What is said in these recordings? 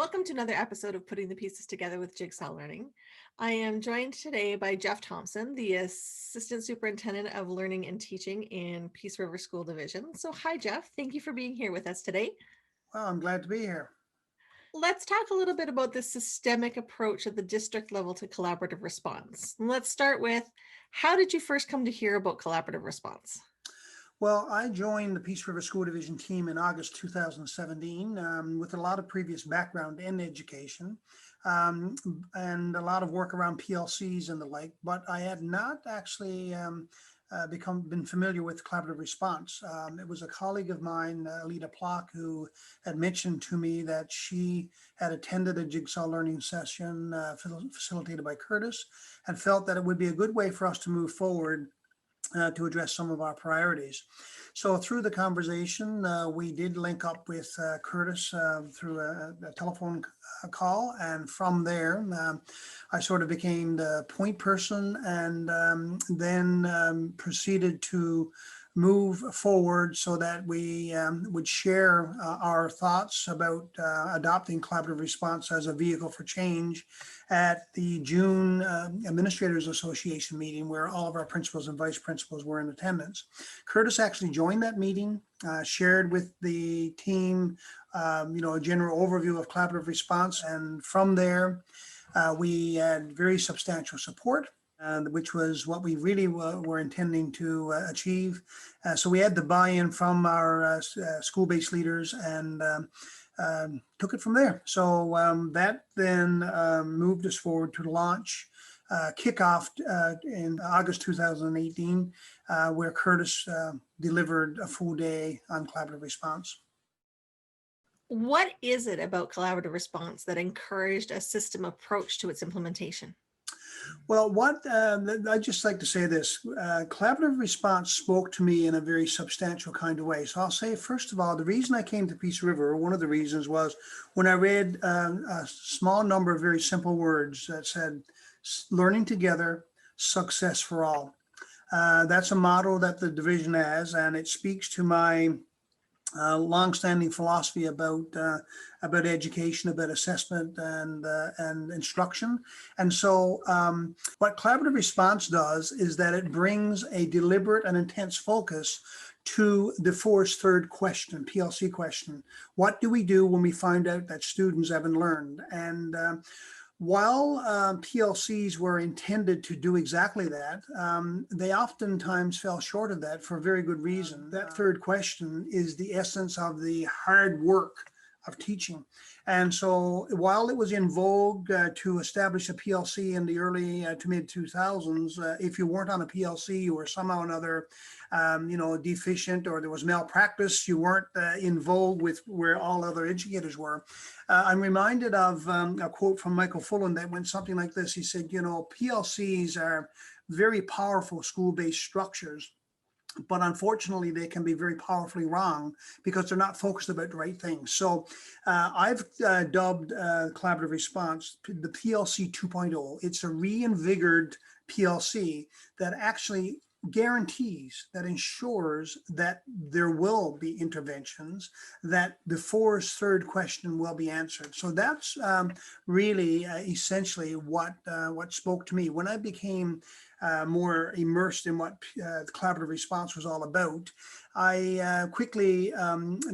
Welcome to another episode of Putting the Pieces Together with Jigsaw Learning. I am joined today by Jeff Thompson, the Assistant Superintendent of Learning and Teaching in Peace River School Division. So hi, Jeff. Thank you for being here with us today. Well, I'm glad to be here. Let's talk a little bit about the systemic approach at the district level to collaborative response. Let's start with, how did you first come to hear about collaborative response? Well, I joined the Peace River School Division team in August 2017 with a lot of previous background in education and a lot of work around PLCs and the like, but I had not actually been familiar with collaborative response. It was a colleague of mine, Alita Plock, who had mentioned to me that she had attended a Jigsaw learning session facilitated by Curtis and felt that it would be a good way for us to move forward to address some of our priorities. So through the conversation, we did link up with Curtis through a telephone call. And from there, I sort of became the point person and then proceeded to move forward so that we would share our thoughts about adopting collaborative response as a vehicle for change at the June Administrators Association meeting, where all of our principals and vice principals were in attendance. Curtis actually joined that meeting, shared with the team, a general overview of collaborative response. And from there, we had very substantial support, which was what we really were intending to achieve. So we had the buy-in from our school-based leaders and took it from there. So that then moved us forward to launch kickoff in August 2018, where Curtis delivered a full day on collaborative response. What is it about collaborative response that encouraged a system approach to its implementation? Well, I'd just like to say this, collaborative response spoke to me in a very substantial kind of way. So I'll say, first of all, the reason I came to Peace River, one of the reasons was when I read a small number of very simple words that said, learning together, success for all. That's a motto that the division has, and it speaks to my longstanding philosophy about education, about assessment and instruction. And so what collaborative response does is that it brings a deliberate and intense focus to the forced third question, PLC question. What do we do when we find out that students haven't learned? And while PLCs were intended to do exactly that, they oftentimes fell short of that for a very good reason. That third question is the essence of the hard work of teaching. And so while it was in vogue to establish a PLC in the early to mid 2000s, if you weren't on a PLC, you were somehow or another deficient, or there was malpractice, you weren't in vogue with where all other educators were. I'm reminded of a quote from Michael Fullen that went something like this. He said, PLCs are very powerful school-based structures, but unfortunately, they can be very powerfully wrong because they're not focused about the right things. So I've dubbed collaborative response the PLC 2.0. It's a reinvigorated PLC that actually guarantees, that ensures that there will be interventions, that the forced third question will be answered. So that's really essentially what spoke to me. When I became more immersed in what collaborative response was all about, I quickly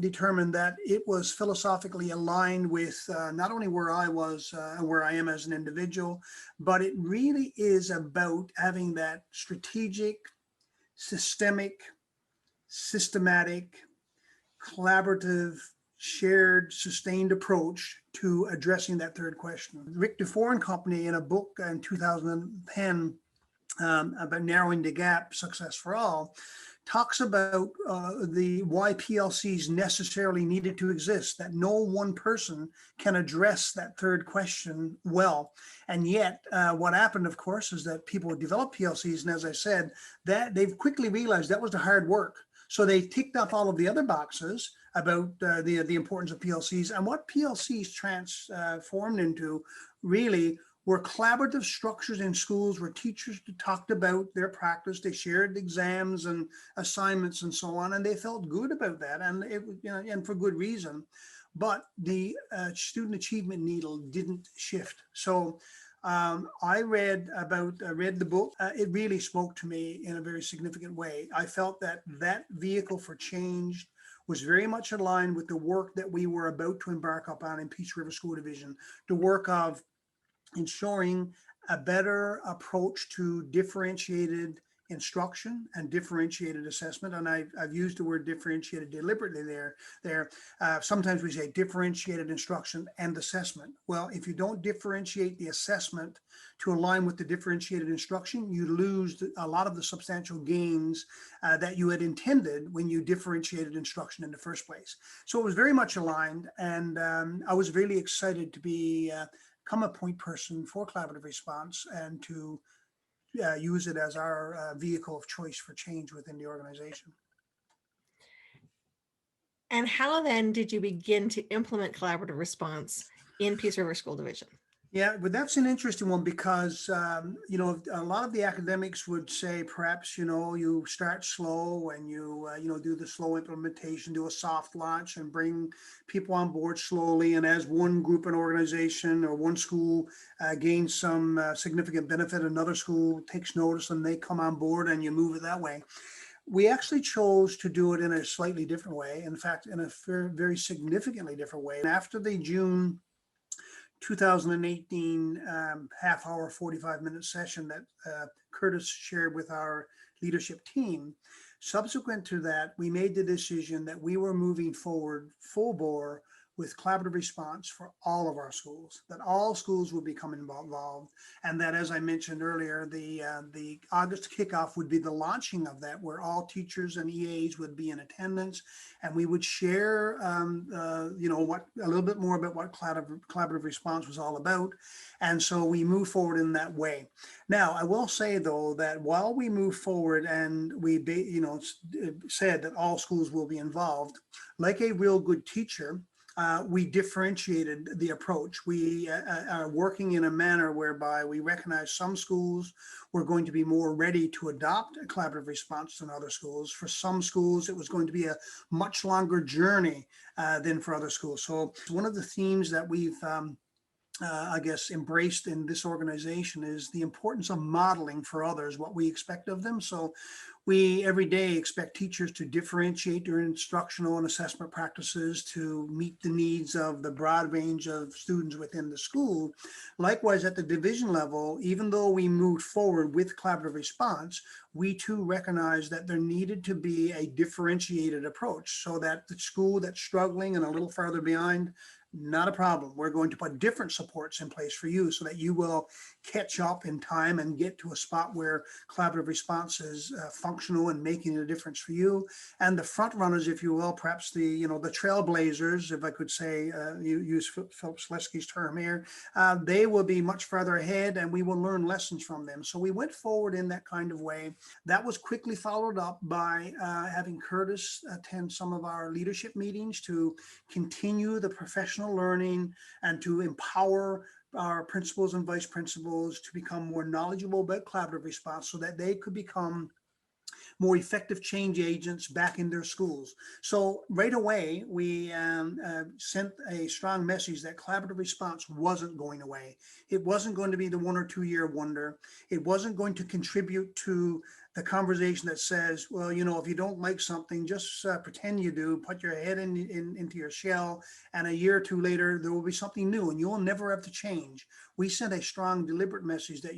determined that it was philosophically aligned with not only where I was and where I am as an individual, but it really is about having that strategic, systemic, systematic, collaborative, shared, sustained approach to addressing that third question. Rick DeFore and Company, in a book in 2010 about narrowing the gap, success for all, talks about why PLCs necessarily needed to exist, that no one person can address that third question well. And yet what happened, of course, is that people developed PLCs. And as I said, that they've quickly realized that was the hard work. So they ticked off all of the other boxes about the importance of PLCs. And what PLCs transformed into really were collaborative structures in schools where teachers talked about their practice, they shared exams and assignments and so on, and they felt good about that, and and for good reason. but the student achievement needle didn't shift. So I read the book. It really spoke to me in a very significant way. I felt that that vehicle for change was very much aligned with the work that we were about to embark upon in Peace River School Division, the work of ensuring a better approach to differentiated instruction and differentiated assessment. And I've used the word differentiated deliberately there. Sometimes we say differentiated instruction and assessment. Well, if you don't differentiate the assessment to align with the differentiated instruction, you lose a lot of the substantial gains that you had intended when you differentiated instruction in the first place. So it was very much aligned, and I was really excited to become a point person for collaborative response and to use it as our vehicle of choice for change within the organization. And how then did you begin to implement collaborative response in Peace River School Division? Yeah, but that's an interesting one because, a lot of the academics would say perhaps, you start slow and you do the slow implementation, do a soft launch and bring people on board slowly. And as one group and organization or one school gains some significant benefit, another school takes notice and they come on board and you move it that way. We actually chose to do it in a slightly different way. In fact, in a very, very significantly different way. After the June 2018 half hour, 45-minute session that Curtis shared with our leadership team. Subsequent to that, we made the decision that we were moving forward full bore with collaborative response for all of our schools, that all schools would become involved, and that, as I mentioned earlier, the August kickoff would be the launching of that, where all teachers and EAs would be in attendance, and we would share, a little bit more about what collaborative response was all about, and so we move forward in that way. Now, I will say though that while we move forward and we, said that all schools will be involved, like a real good teacher, we differentiated the approach. We are working in a manner whereby we recognize some schools were going to be more ready to adopt a collaborative response than other schools. For some schools, it was going to be a much longer journey than for other schools. So one of the themes that we've embraced in this organization is the importance of modeling for others what we expect of them. So we every day expect teachers to differentiate their instructional and assessment practices to meet the needs of the broad range of students within the school. Likewise, at the division level, even though we moved forward with collaborative response, we too recognize that there needed to be a differentiated approach so that the school that's struggling and a little farther behind, not a problem. We're going to put different supports in place for you so that you will catch up in time and get to a spot where collaborative response is functional and making a difference for you. And the front runners, if you will, perhaps the trailblazers, if I could say, use Philip Selesky's term here, they will be much further ahead and we will learn lessons from them. So we went forward in that kind of way. That was quickly followed up by having Curtis attend some of our leadership meetings to continue the professional learning and to empower our principals and vice principals to become more knowledgeable about collaborative response so that they could become more effective change agents back in their schools. So right away, we sent a strong message that collaborative response wasn't going away. It wasn't going to be the 1 or 2 year wonder. It wasn't going to contribute to the conversation that says, well, if you don't like something, just pretend you do, put your head into your shell, and a year or two later, there will be something new and you'll never have to change. We sent a strong, deliberate message that,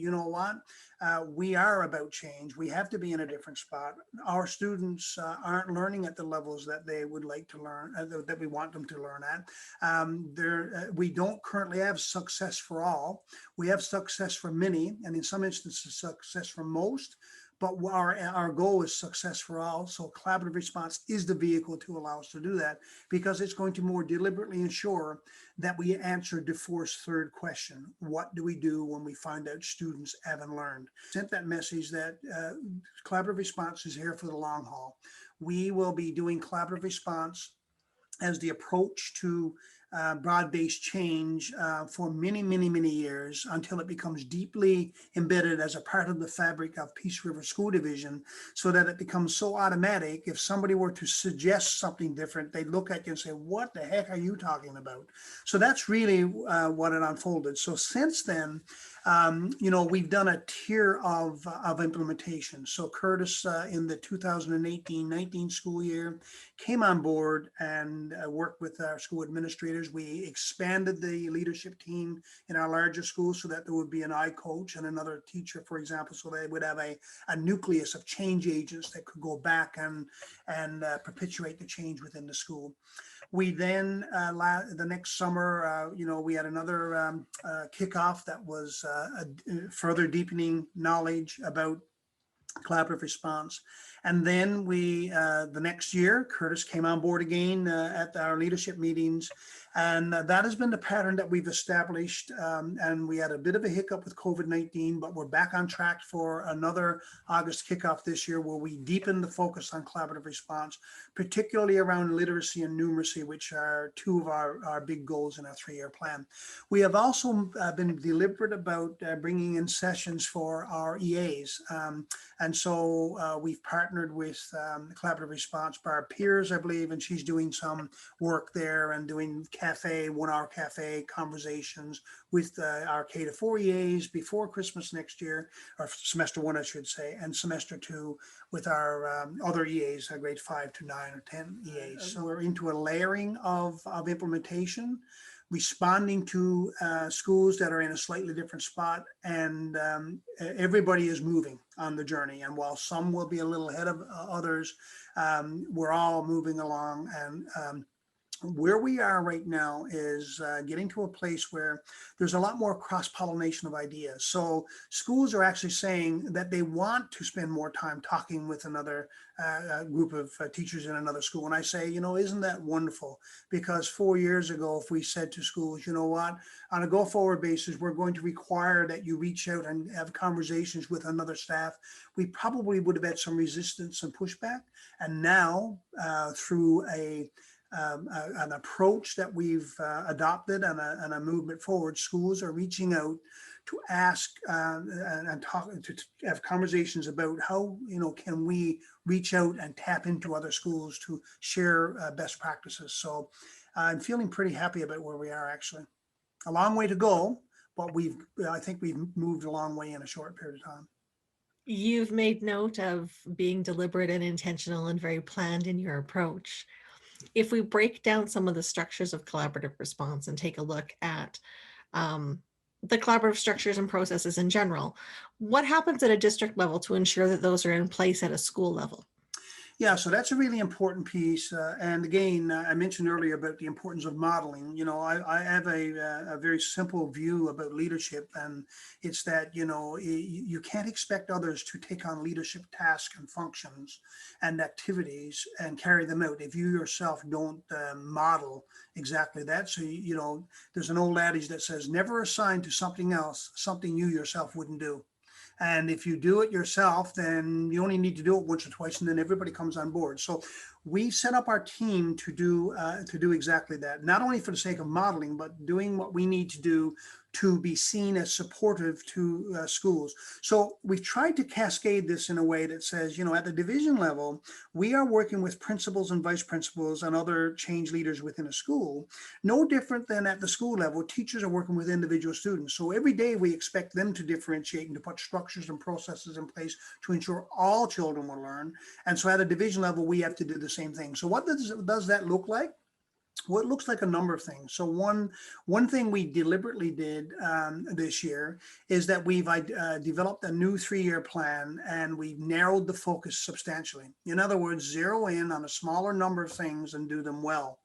we are about change. We have to be in a different spot. Our students aren't learning at the levels that they would like to learn, that we want them to learn at. We don't currently have success for all. We have success for many, and in some instances, success for most. But our goal is success for all. So collaborative response is the vehicle to allow us to do that because it's going to more deliberately ensure that we answer DeForest's third question. What do we do when we find out students haven't learned? Sent that message that collaborative response is here for the long haul. We will be doing collaborative response as the approach to broad-based change for many, many, many years until it becomes deeply embedded as a part of the fabric of Peace River School Division, so that it becomes so automatic. If somebody were to suggest something different, they'd look at you and say, what the heck are you talking about? So that's really what it unfolded. So since then, we've done a tier of implementation. So Curtis, in the 2018-19 school year, came on board and worked with our school administrators. We expanded the leadership team in our larger schools so that there would be an I coach and another teacher, for example, so they would have a nucleus of change agents that could go back and perpetuate the change within the school. We then, the next summer, we had another kickoff that was further deepening knowledge about collaborative response. And then the next year, Curtis came on board again at our leadership meetings. And that has been the pattern that we've established. And we had a bit of a hiccup with COVID-19, but we're back on track for another August kickoff this year, where we deepen the focus on collaborative response, particularly around literacy and numeracy, which are two of our big goals in our 3-year plan. We have also been deliberate about bringing in sessions for our EAs. And so we've partnered with Collaborative Response by our peers, I believe, and she's doing some work there and doing 1-hour cafe conversations with our K-4 EAs before Christmas next year, or semester 1, I should say, and semester 2 with our other EAs, grade 5 to 9 or 10 EAs. So we're into a layering of implementation, responding to schools that are in a slightly different spot, and everybody is moving on the journey. And while some will be a little ahead of others, we're all moving along. And where we are right now is getting to a place where there's a lot more cross-pollination of ideas. So schools are actually saying that they want to spend more time talking with another group of teachers in another school. And I say, isn't that wonderful? Because 4 years ago, if we said to schools, you know what, on a go-forward basis, we're going to require that you reach out and have conversations with another staff, we probably would have had some resistance and pushback. And now, through an approach that we've adopted and a movement forward, schools are reaching out to ask and talk, to have conversations about how can we reach out and tap into other schools to share best practices. So I'm feeling pretty happy about where we are. Actually, a long way to go, but I think we've moved a long way in a short period of time. You've made note of being deliberate and intentional and very planned in your approach. If we break down some of the structures of collaborative response and take a look at the collaborative structures and processes in general, what happens at a district level to ensure that those are in place at a school level? Yeah, so that's a really important piece. And again, I mentioned earlier about the importance of modeling. I have a very simple view about leadership, and it's that, you can't expect others to take on leadership tasks and functions and activities and carry them out if you yourself don't model exactly that. So, there's an old adage that says, never assign to something else something you yourself wouldn't do. And if you do it yourself, then you only need to do it once or twice, and then everybody comes on board. So we set up our team to do exactly that, not only for the sake of modeling, but doing what we need to do to be seen as supportive to schools. So we've tried to cascade this in a way that says, at the division level, we are working with principals and vice principals and other change leaders within a school, no different than at the school level, teachers are working with individual students. So every day we expect them to differentiate and to put structures and processes in place to ensure all children will learn. And so at a division level, we have to do the same thing. So what does that look like? Well, it looks like a number of things. So one thing we deliberately did this year is that we've developed a new 3-year plan, and we've narrowed the focus substantially. In other words, zero in on a smaller number of things and do them well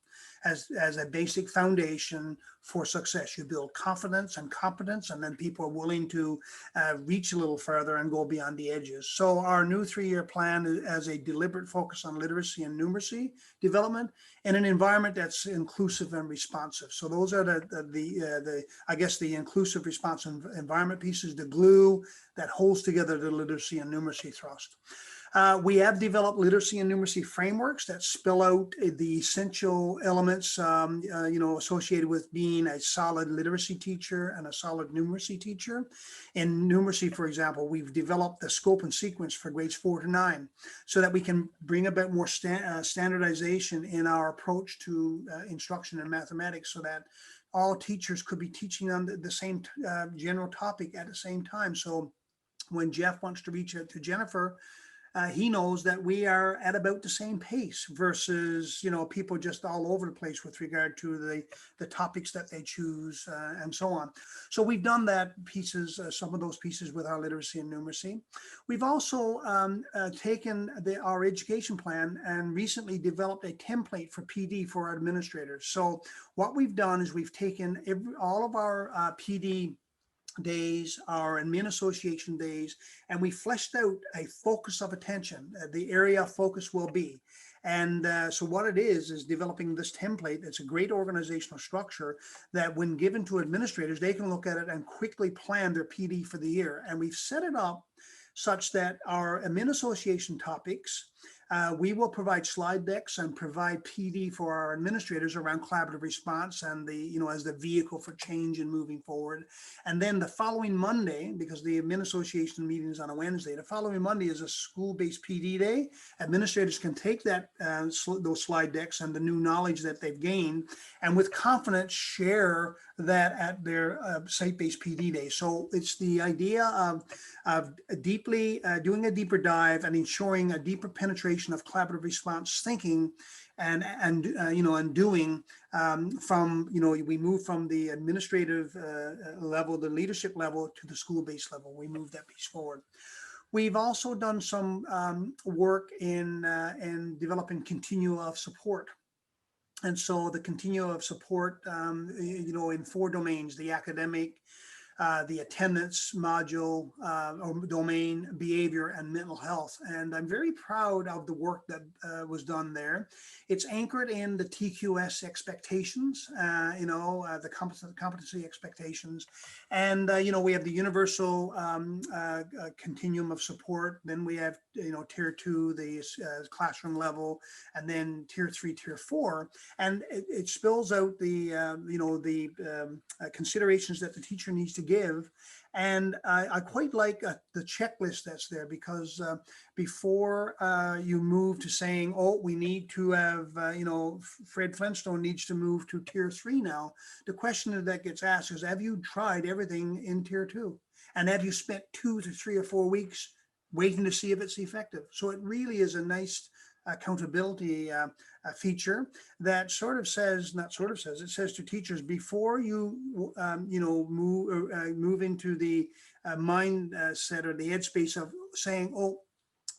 as a basic foundation for success. You build confidence and competence, and then people are willing to reach a little further and go beyond the edges. So our new 3-year plan has a deliberate focus on literacy and numeracy development in an environment that's inclusive and responsive. So those are the inclusive responsive environment pieces, the glue that holds together the literacy and numeracy thrust. We have developed literacy and numeracy frameworks that spell out the essential elements, associated with being a solid literacy teacher and a solid numeracy teacher. In numeracy, for example, we've developed the scope and sequence for grades 4 to 9 so that we can bring about more standardization in our approach to instruction in mathematics, so that all teachers could be teaching on the same general topic at the same time. So when Jeff wants to reach out to Jennifer, he knows that we are at about the same pace versus, people just all over the place with regard to the topics that they choose, and so on. So we've done that pieces, some of those pieces with our literacy and numeracy. We've also taken our education plan and recently developed a template for PD for our administrators. So what we've done is we've taken all of our PD days, our admin association days, and we fleshed out a focus of attention. The area of focus will be. And so what it is developing this template. It's a great organizational structure that when given to administrators, they can look at it and quickly plan their PD for the year. And we've set it up such that our admin association topics, we will provide slide decks and provide PD for our administrators around collaborative response and as the vehicle for change and moving forward. And then the following Monday, because the admin association meeting is on a Wednesday, the following Monday is a school-based PD day. Administrators can take that those slide decks and the new knowledge that they've gained, and with confidence share that at their site-based PD day. So it's the idea of deeply doing a deeper dive and ensuring a deeper penetration of collaborative response thinking and doing, from, we move from the administrative level, the leadership level, to the school-based level. We move that piece forward. We've also done some work in developing Continuum of Support. And so the Continuum of Support, in 4 domains: the academic, the attendance module, or domain, behavior, and mental health. And I'm very proud of the work that was done there. It's anchored in the TQS expectations, the competency expectations. And, we have the universal continuum of support. Then we have, tier 2, the classroom level, and then tier 3, tier 4. And it spills out the considerations that the teacher needs to give. And I quite like the checklist that's there, because before you move to saying, oh, we need to have, Fred Flintstone needs to move to tier 3 now, the question that gets asked is, have you tried everything in tier 2? And have you spent 2 to 3 or 4 weeks waiting to see if it's effective? So it really is a nice accountability feature that it says to teachers, before you move into the mindset or the headspace of saying, oh,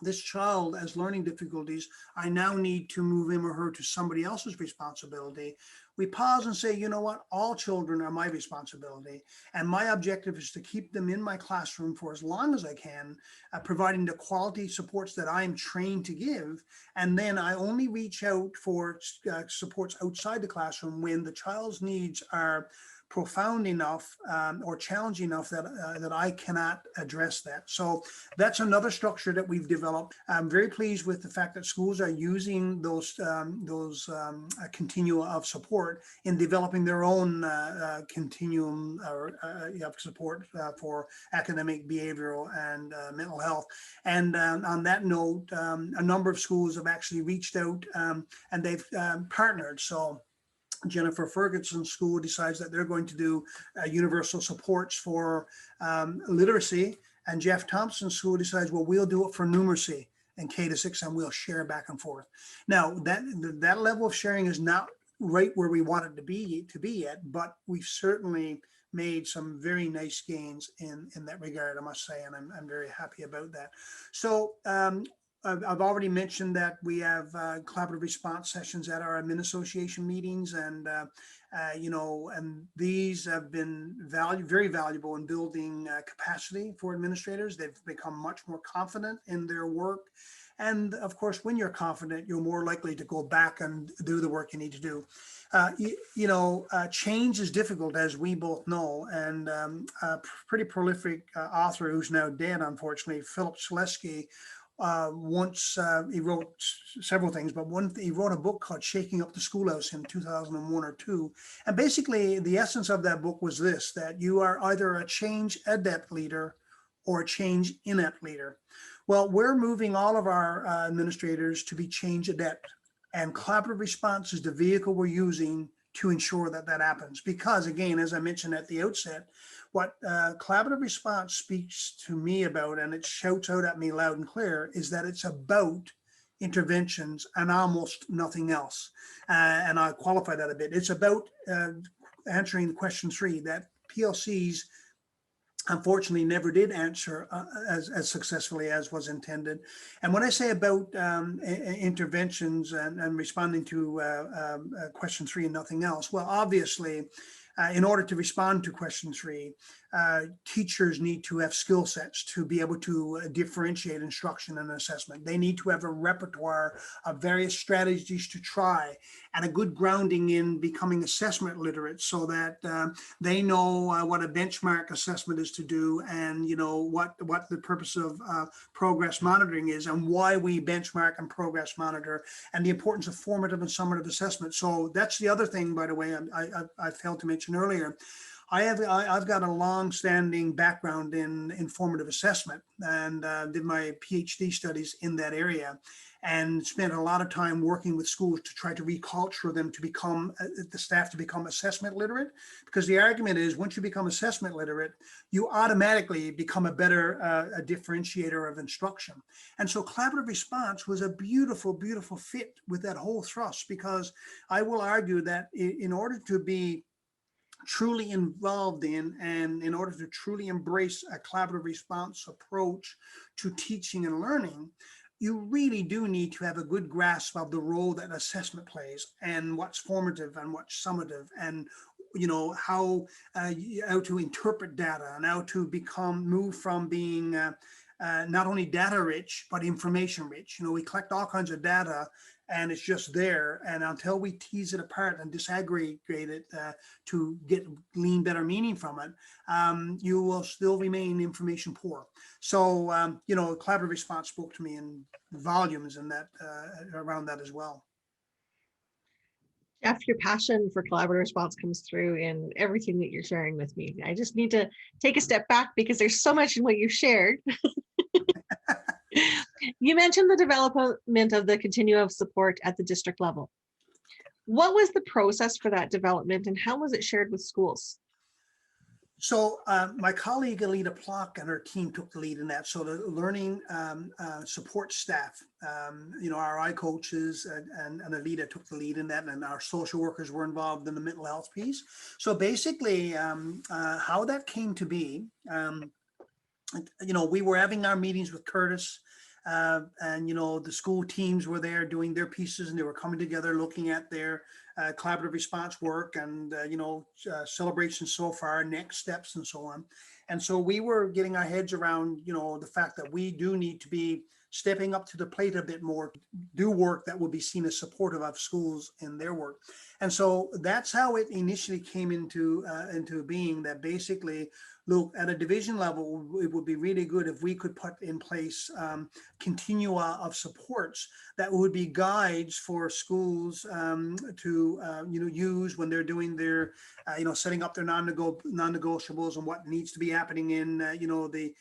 this child has learning difficulties, I now need to move him or her to somebody else's responsibility. We pause and say, you know what, all children are my responsibility. And my objective is to keep them in my classroom for as long as I can, providing the quality supports that I am trained to give. And then I only reach out for supports outside the classroom when the child's needs are profound enough or challenging enough that I cannot address that. So that's another structure that we've developed. I'm very pleased with the fact that schools are using those continua of support in developing their own continuum of support for academic, behavioral, and mental health. And on that note, a number of schools have actually reached out and they've partnered. So Jennifer Ferguson's school decides that they're going to do universal supports for literacy, and Jeff Thompson's school decides, well, we'll do it for numeracy and K to 6, and we'll share back and forth. Now that level of sharing is not right where we want it to be yet, but we've certainly made some very nice gains in that regard, I must say, and I'm very happy about that. So I've already mentioned that we have collaborative response sessions at our admin association meetings, and and these have been very valuable in building capacity for administrators. They've become much more confident in their work. And of course, when you're confident, you're more likely to go back and do the work you need to do. Change is difficult, as we both know. And a pretty prolific author who's now dead, unfortunately, Philip Selesky, once he wrote several things, but he wrote a book called Shaking Up the Schoolhouse in 2001 or two. And basically the essence of that book was this, that you are either a change adept leader or a change inept leader. Well, we're moving all of our administrators to be change adept, and collaborative response is the vehicle we're using to ensure that that happens. Because again, as I mentioned at the outset, what collaborative response speaks to me about, and it shouts out at me loud and clear, is that it's about interventions and almost nothing else. And I'll qualify that a bit. It's about answering question 3, that PLCs unfortunately never did answer as successfully as was intended. And when I say about interventions and responding to question 3 and nothing else, well, obviously, in order to respond to question 3, teachers need to have skill sets to be able to differentiate instruction and assessment. They need to have a repertoire of various strategies to try, and a good grounding in becoming assessment literate, so that they know what a benchmark assessment is to do, and what the purpose of progress monitoring is, and why we benchmark and progress monitor, and the importance of formative and summative assessment. So that's the other thing, by the way, I failed to mention earlier. I've got a long-standing background in formative assessment, and did my PhD studies in that area, and spent a lot of time working with schools to try to reculture them to become the staff to become assessment literate. Because the argument is, once you become assessment literate, you automatically become a better a differentiator of instruction. And so collaborative response was a beautiful, beautiful fit with that whole thrust, because I will argue that in order to be truly involved in, and in order to truly embrace a collaborative response approach to teaching and learning, you really do need to have a good grasp of the role that assessment plays, and what's formative and what's summative, and how to interpret data, and how to move from being not only data rich but information rich. We collect all kinds of data, and it's just there, and until we tease it apart and disaggregate it to glean better meaning from it, you will still remain information poor. So collaborative response spoke to me in volumes, and that around that as well. Jeff, your passion for collaborative response comes through in everything that you're sharing with me. I just need to take a step back because there's so much in what you've shared. You mentioned the development of the Continuum of Support at the district level. What was the process for that development, and how was it shared with schools? So my colleague Alita Plock and her team took the lead in that. So the learning support staff, our I coaches and Alita took the lead in that, and our social workers were involved in the mental health piece. So basically how that came to be, we were having our meetings with Curtis, and the school teams were there doing their pieces, and they were coming together looking at their collaborative response work, and celebrations so far, next steps, and so on. And so we were getting our heads around the fact that we do need to be stepping up to the plate a bit more, do work that will be seen as supportive of schools in their work. And so that's how it initially came into being, that basically, look, at a division level, it would be really good if we could put in place continua of supports that would be guides for schools to use when they're doing their setting up their non-negotiables, and what needs to be happening in the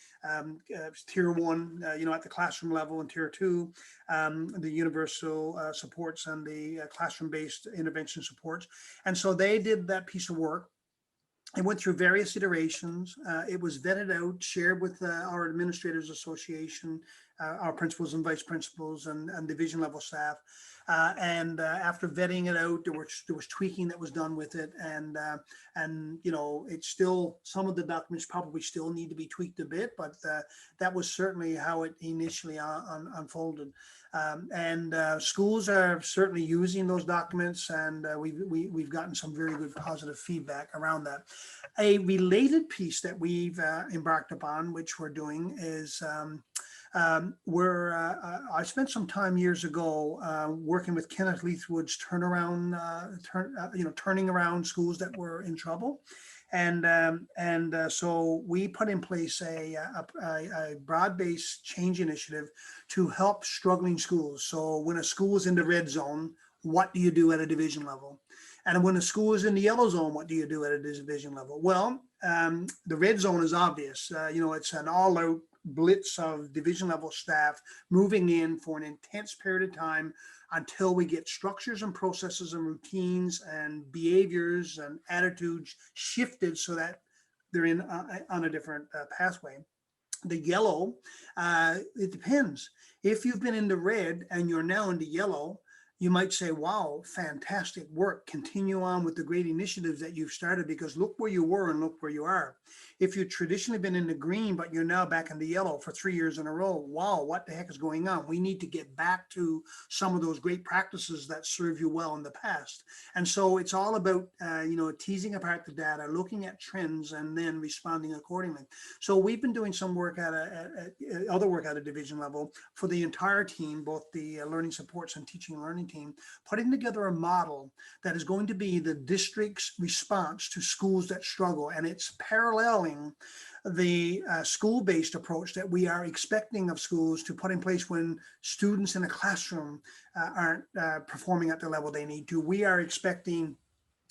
tier 1 at the classroom level, and tier 2 the universal supports, and the classroom-based intervention supports. And so they did that piece of work. It went through various iterations. It was vetted out, shared with our administrators association, our principals and vice principals, and division level staff. And after vetting it out, there was tweaking that was done with it, and it's still, some of the documents probably still need to be tweaked a bit, but that was certainly how it initially unfolded. Schools are certainly using those documents, and we've gotten some very good positive feedback around that. A related piece that we've embarked upon, which we're doing, is I spent some time years ago working with Kenneth Leithwood's turning around schools that were in trouble. So we put in place a broad-based change initiative to help struggling schools. So when a school is in the red zone, what do you do at a division level? And when a school is in the yellow zone, what do you do at a division level? Well, the red zone is obvious. It's an all-out blitz of division level staff moving in for an intense period of time until we get structures and processes and routines and behaviors and attitudes shifted so that they're on a different pathway. The yellow, it depends. If you've been in the red and you're now in the yellow, you might say, wow, fantastic work. Continue on with the great initiatives that you've started, because look where you were and look where you are. If you've traditionally been in the green, but you're now back in the yellow for 3 years in a row, wow, what the heck is going on? We need to get back to some of those great practices that served you well in the past. And so it's all about, teasing apart the data, looking at trends, and then responding accordingly. So we've been doing some work other work at a division level for the entire team, both the learning supports and teaching and learning team, putting together a model that is going to be the district's response to schools that struggle. And it's paralleling the school-based approach that we are expecting of schools to put in place when students in a classroom aren't performing at the level they need to. We are expecting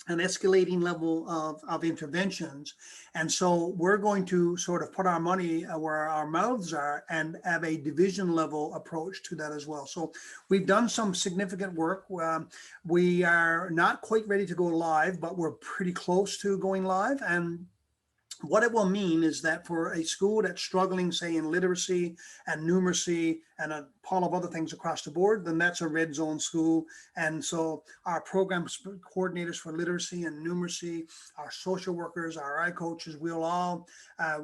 an escalating level of interventions. And so we're going to sort of put our money where our mouths are and have a division level approach to that as well. So we've done some significant work. We are not quite ready to go live, but we're pretty close to going live. And what it will mean is that for a school that's struggling, say, in literacy and numeracy and a pile of other things across the board, then that's a red zone school. And so our program coordinators for literacy and numeracy, our social workers, our I coaches, we'll all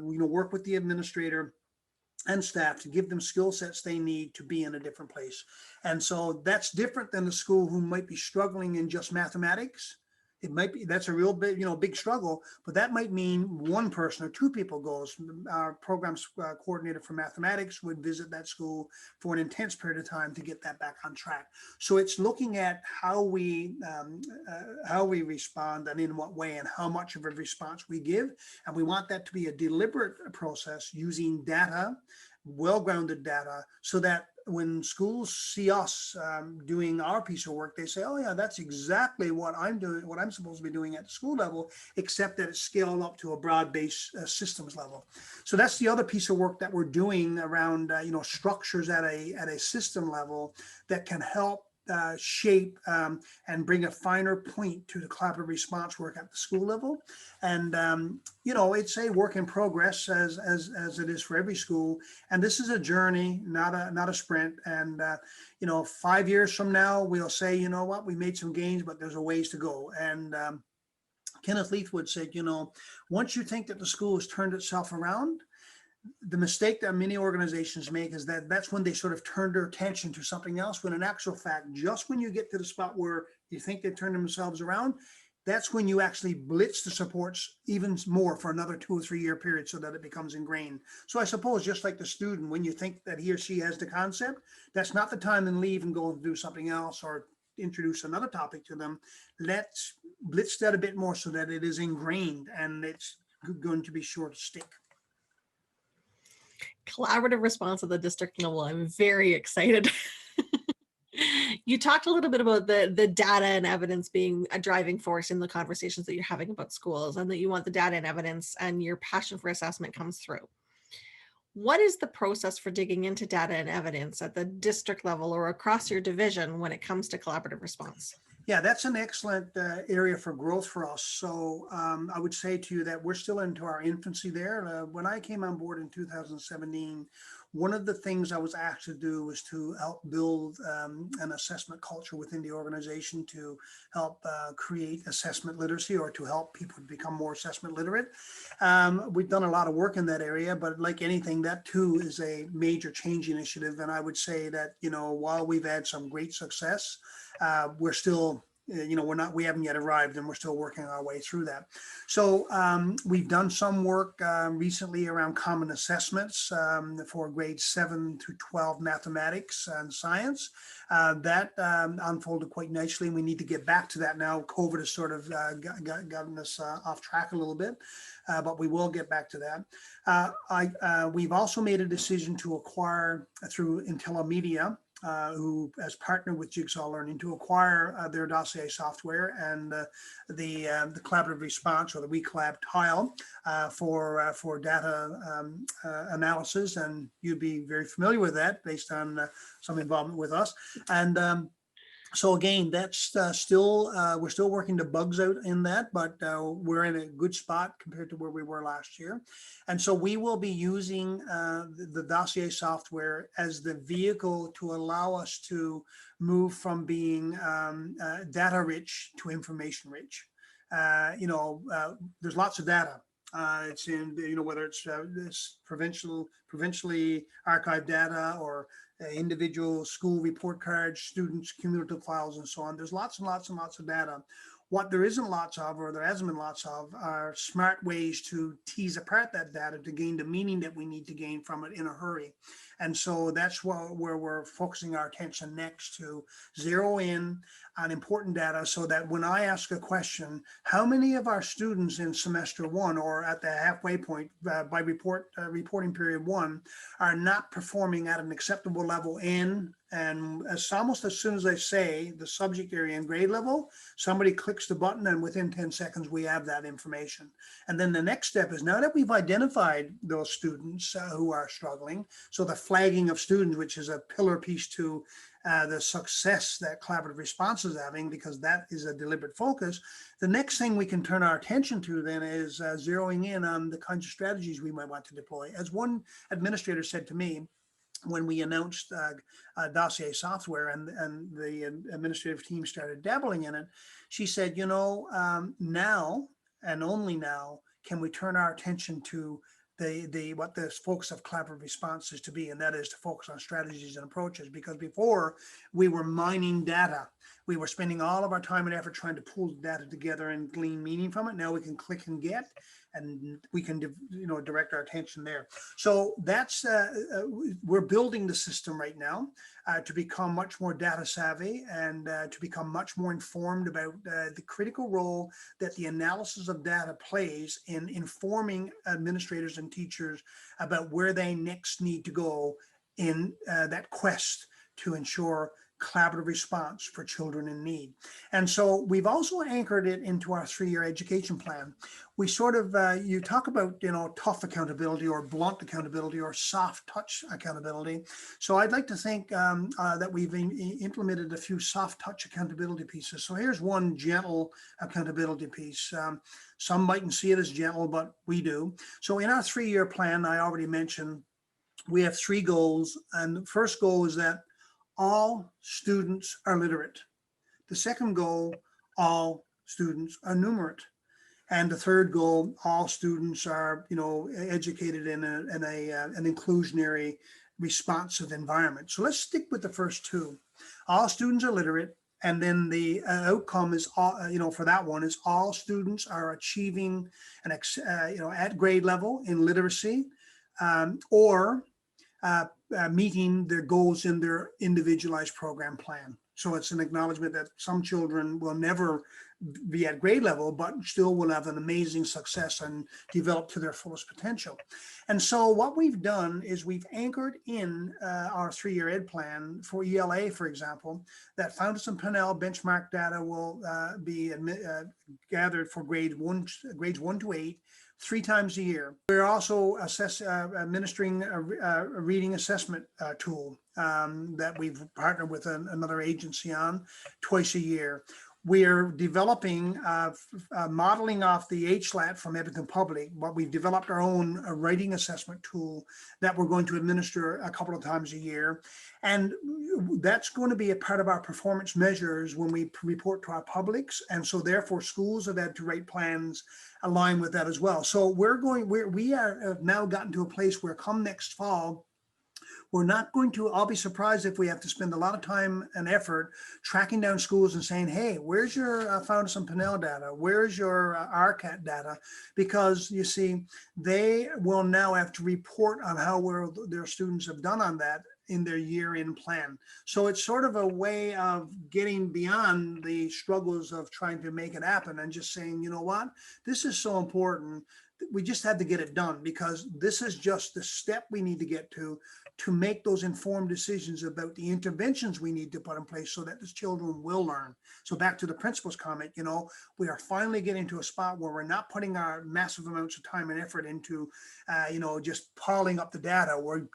work with the administrator and staff to give them skill sets they need to be in a different place. And so that's different than the school who might be struggling in just mathematics. It might be, that's a real big struggle, but that might mean one person or two people goes. Our programs coordinator for mathematics would visit that school for an intense period of time to get that back on track. So it's looking at how we respond and in what way and how much of a response we give. And we want that to be a deliberate process using data, well-grounded data, so that when schools see us doing our piece of work, they say, oh yeah, that's exactly what I'm doing, what I'm supposed to be doing at the school level, except that it's scaled up to a broad-based systems level. So that's the other piece of work that we're doing around structures at a system level that can help shape and bring a finer point to the collaborative response work at the school level. And it's a work in progress as it is for every school. And this is a journey, not a sprint. And 5 years from now, we'll say, you know what, we made some gains, but there's a ways to go. And Kenneth Leithwood said, once you think that the school has turned itself around, the mistake that many organizations make is that that's when they sort of turn their attention to something else, when in actual fact, just when you get to the spot where you think they've turned themselves around, that's when you actually blitz the supports even more for another 2 or 3 year period so that it becomes ingrained. So I suppose just like the student, when you think that he or she has the concept, that's not the time to leave and go and do something else or introduce another topic to them. Let's blitz that a bit more so that it is ingrained and it's going to be sure to stick. Collaborative response at the district level. I'm very excited. You talked a little bit about the data and evidence being a driving force in the conversations that you're having about schools, and that you want the data and evidence and your passion for assessment comes through. What is the process for digging into data and evidence at the district level or across your division when it comes to collaborative response? Yeah, that's an excellent area for growth for us. So I would say to you that we're still into our infancy there. When I came on board in 2017, one of the things I was asked to do was to help build an assessment culture within the organization to help create assessment literacy, or to help people become more assessment literate. We've done a lot of work in that area, but like anything, that too is a major change initiative. And I would say that, while we've had some great success, we're still we haven't yet arrived, and we're still working our way through that. So we've done some work recently around common assessments for grades 7 through 12 mathematics and science. That unfolded quite nicely, and we need to get back to that now. COVID has sort of gotten us off track a little bit, but we will get back to that. We've also made a decision to acquire through Intellimedia, who has partnered with Jigsaw Learning to acquire their dossier software and the collaborative response, or the WeCollab tile, for data analysis. And you'd be very familiar with that based on some involvement with us. And so again, that's still, we're still working the bugs out in that, but we're in a good spot compared to where we were last year. And so we will be using the dossier software as the vehicle to allow us to move from being data rich to information rich. There's lots of data. It's in, whether it's this provincially archived data, or individual school report cards, students' cumulative files, and so on. There's lots and lots and lots of data. What there isn't lots of, or there hasn't been lots of, are smart ways to tease apart that data to gain the meaning that we need to gain from it in a hurry. And so that's where we're focusing our attention next, to zero in on important data, so that when I ask a question, how many of our students in semester 1, or at the halfway point by reporting period 1, are not performing at an acceptable level in, and almost as soon as I say the subject area and grade level, somebody clicks the button, and within 10 seconds we have that information. And then the next step is, now that we've identified those students who are struggling, so the flagging of students, which is a pillar piece to the success that collaborative response is having, because that is a deliberate focus. The next thing we can turn our attention to then is zeroing in on the kinds of strategies we might want to deploy. As one administrator said to me, when we announced dossier software and the administrative team started dabbling in it, she said, now and only now can we turn our attention to what the focus of collaborative response is to be, and that is to focus on strategies and approaches. Because before, we were mining data. We were spending all of our time and effort trying to pull the data together and glean meaning from it. Now we can click and get, and we can direct our attention there. So that's we're building the system right now to become much more data savvy, and to become much more informed about the critical role that the analysis of data plays in informing administrators and teachers about where they next need to go in that quest to ensure collaborative response for children in need. And so we've also anchored it into our 3-year education plan. We sort of, you talk about, tough accountability, or blunt accountability, or soft touch accountability. So I'd like to think that we've implemented a few soft touch accountability pieces. So here's one gentle accountability piece. Some mightn't see it as gentle, but we do. So in our 3-year plan, I already mentioned, we have 3 goals. And the first goal is that all students are literate. The second goal, all students are numerate. And the third goal, all students are, educated in an inclusionary, responsive environment. So let's stick with the first 2. All students are literate, and then the outcome is, for that one, is all students are achieving at grade level in literacy, or meeting their goals in their individualized program plan. So it's an acknowledgement that some children will never be at grade level, but still will have an amazing success and develop to their fullest potential. And so what we've done is we've anchored in our 3-year ed plan for ELA, for example, that Fountas and Pinnell benchmark data will be gathered for grades 1 to 8, 3 times a year. We're also administering a reading assessment tool that we've partnered with another agency on twice a year. We're developing, modeling off the HLAT from Edmonton Public, but we've developed our own writing assessment tool that we're going to administer a couple of times a year. And that's going to be a part of our performance measures when we report to our publics. And so therefore schools have had to write plans align with that as well. So we have now gotten to a place where come next fall, we're not going to, I'll be surprised if we have to spend a lot of time and effort tracking down schools and saying, hey, where's your Founders and Pinnell data? Where's your RCAT data? Because you see, they will now have to report on how well their students have done on that in their year-end plan. So it's sort of a way of getting beyond the struggles of trying to make it happen and just saying, you know what, this is so important. We just had to get it done, because this is just the step we need to get to make those informed decisions about the interventions we need to put in place so that the children will learn. So back to the principal's comment, we are finally getting to a spot where we're not putting our massive amounts of time and effort into, just piling up the data. We're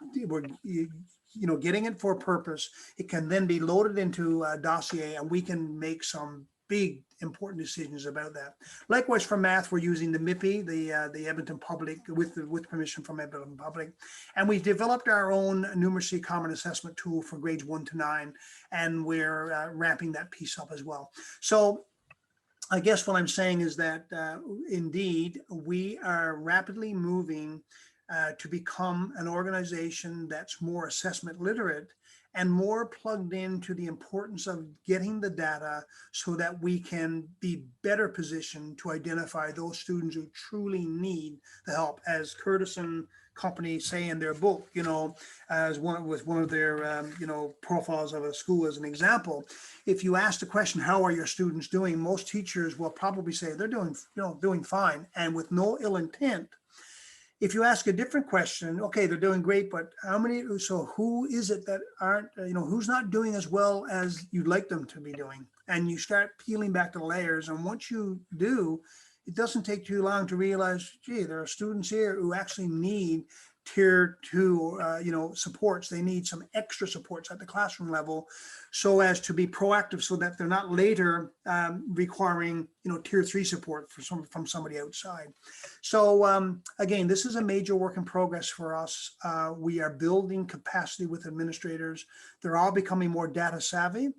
getting it for a purpose. It can then be loaded into a dossier, and we can make some big important decisions about that. Likewise for math, we're using the MIPI, the Edmonton Public, with permission from Edmonton Public, and we've developed our own numeracy common assessment tool for grades 1 to 9, and we're ramping that piece up as well. So I guess what I'm saying is that indeed we are rapidly moving to become an organization that's more assessment literate and more plugged into the importance of getting the data so that we can be better positioned to identify those students who truly need the help. As Curtis and company say in their book, as one of their, profiles of a school as an example, if you ask the question, how are your students doing? Most teachers will probably say they're doing fine, and with no ill intent. If you ask a different question, okay, they're doing great, but so who is it that aren't, who's not doing as well as you'd like them to be doing? And you start peeling back the layers. And once you do, it doesn't take too long to realize, gee, there are students here who actually need tier 2, supports. They need some extra supports at the classroom level so as to be proactive, so that they're not later requiring, tier 3 support from somebody outside. So again, this is a major work in progress for us. We are building capacity with administrators. They're all becoming more data savvy,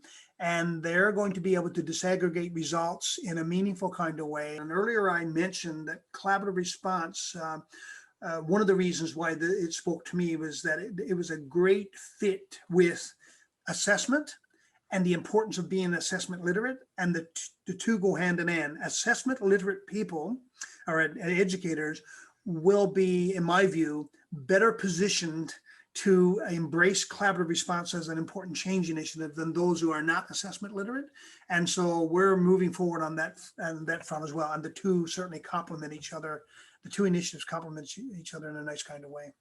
and they're going to be able to disaggregate results in a meaningful kind of way. And earlier I mentioned that collaborative response, one of the reasons why it spoke to me was that it was a great fit with assessment and the importance of being assessment literate, and the two go hand in hand. Assessment literate people or educators will be, in my view, better positioned to embrace collaborative response as an important change initiative than those who are not assessment literate. And so we're moving forward on that front as well. And the two certainly complement each other. The two initiatives complement each other in a nice kind of way.